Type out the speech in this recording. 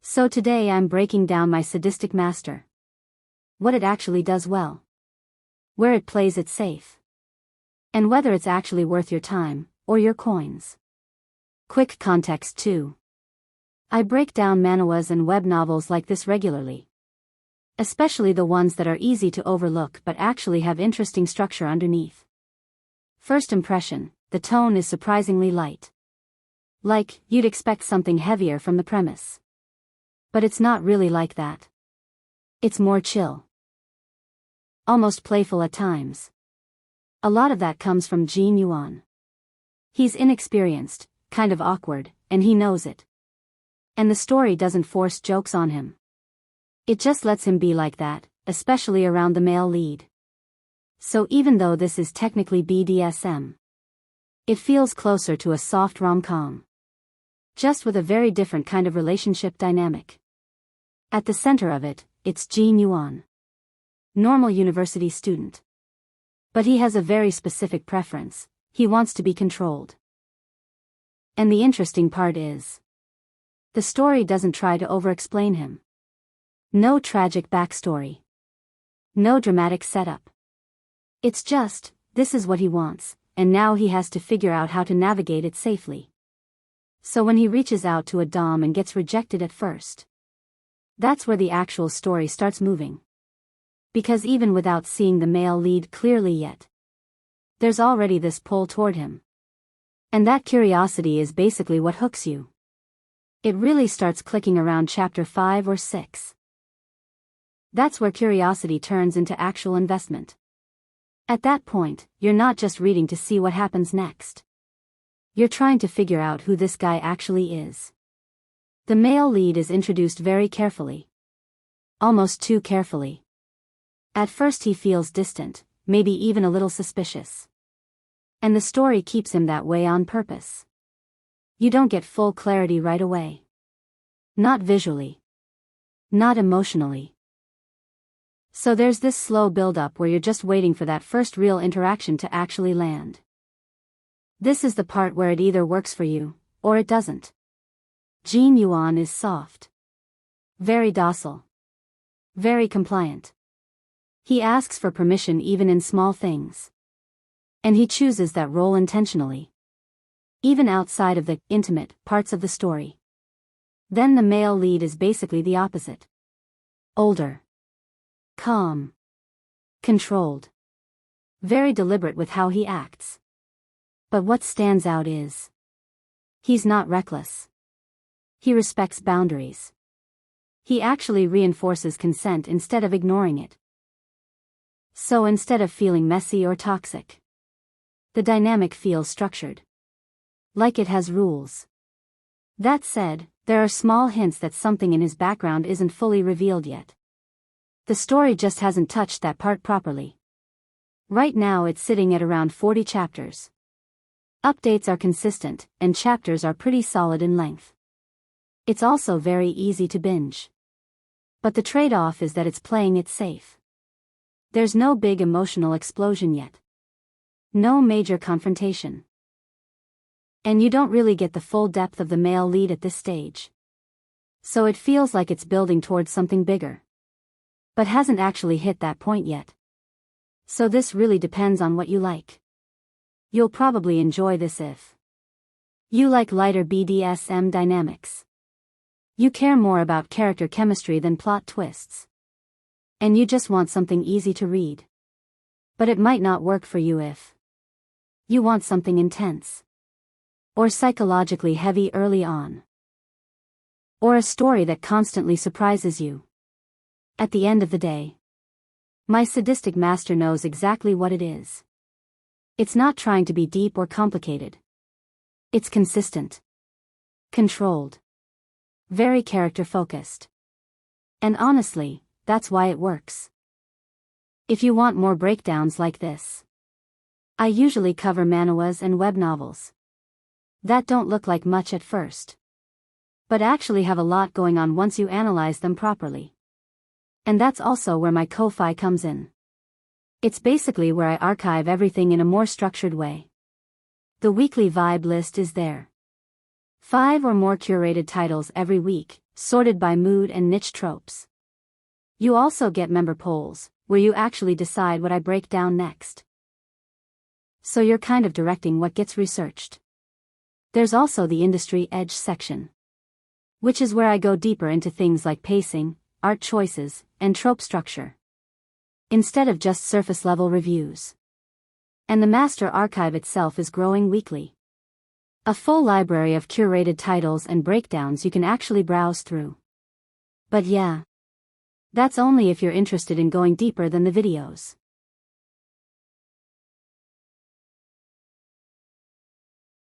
So today I'm breaking down my sadistic master. What it actually does well. Where it plays it safe. And whether it's actually worth your time, or your coins. Quick context too. I break down manhwas and web novels like this regularly. Especially the ones that are easy to overlook but actually have interesting structure underneath. First impression, the tone is surprisingly light. Like, you'd expect something heavier from the premise. But it's not really like that. It's more chill. Almost playful at times. A lot of that comes from Jin Yuan. He's inexperienced, kind of awkward, and he knows it. And the story doesn't force jokes on him. It just lets him be like that, especially around the male lead. So even though this is technically BDSM, it feels closer to a soft rom-com. Just with a very different kind of relationship dynamic. At the center of it, it's Jin Yuan. Normal university student. But he has a very specific preference, he wants to be controlled. And the interesting part is, the story doesn't try to over-explain him. No tragic backstory. No dramatic setup. It's just, this is what he wants, and now he has to figure out how to navigate it safely. So when he reaches out to a dom and gets rejected at first, that's where the actual story starts moving. Because even without seeing the male lead clearly yet, there's already this pull toward him. And that curiosity is basically what hooks you. It really starts clicking around chapter 5 or 6. That's where curiosity turns into actual investment. At that point, you're not just reading to see what happens next. You're trying to figure out who this guy actually is. The male lead is introduced very carefully. Almost too carefully. At first he feels distant, maybe even a little suspicious. And the story keeps him that way on purpose. You don't get full clarity right away. Not visually. Not emotionally. So there's this slow build-up where you're just waiting for that first real interaction to actually land. This is the part where it either works for you, or it doesn't. Jin Yuan is soft. Very docile. Very compliant. He asks for permission even in small things. And he chooses that role intentionally. Even outside of the intimate parts of the story. Then the male lead is basically the opposite. Older. Calm. Controlled. Very deliberate with how he acts. But what stands out is, he's not reckless. He respects boundaries. He actually reinforces consent instead of ignoring it. So instead of feeling messy or toxic, the dynamic feels structured. Like it has rules. That said, there are small hints that something in his background isn't fully revealed yet. The story just hasn't touched that part properly. Right now it's sitting at around 40 chapters. Updates are consistent, and chapters are pretty solid in length. It's also very easy to binge. But the trade-off is that it's playing it safe. There's no big emotional explosion yet. No major confrontation. And you don't really get the full depth of the male lead at this stage. So it feels like it's building towards something bigger. But hasn't actually hit that point yet. So this really depends on what you like. You'll probably enjoy this if you like lighter BDSM dynamics. You care more about character chemistry than plot twists. And you just want something easy to read. But it might not work for you if you want something intense. Or psychologically heavy early on. Or a story that constantly surprises you. At the end of the day, my sadistic master knows exactly what it is. It's not trying to be deep or complicated. It's consistent. Controlled. Very character-focused. And honestly, that's why it works. If you want more breakdowns like this, I usually cover manhwas and web novels. That don't look like much at first. But actually have a lot going on once you analyze them properly. And that's also where my Ko-fi comes in. It's basically where I archive everything in a more structured way. The weekly vibe list is there. 5 or more curated titles every week, sorted by mood and niche tropes. You also get member polls, where you actually decide what I break down next. So you're kind of directing what gets researched. There's also the industry edge section, which is where I go deeper into things like pacing, art choices, and trope structure, instead of just surface-level reviews. And the master archive itself is growing weekly. A full library of curated titles and breakdowns you can actually browse through. But yeah, that's only if you're interested in going deeper than the videos.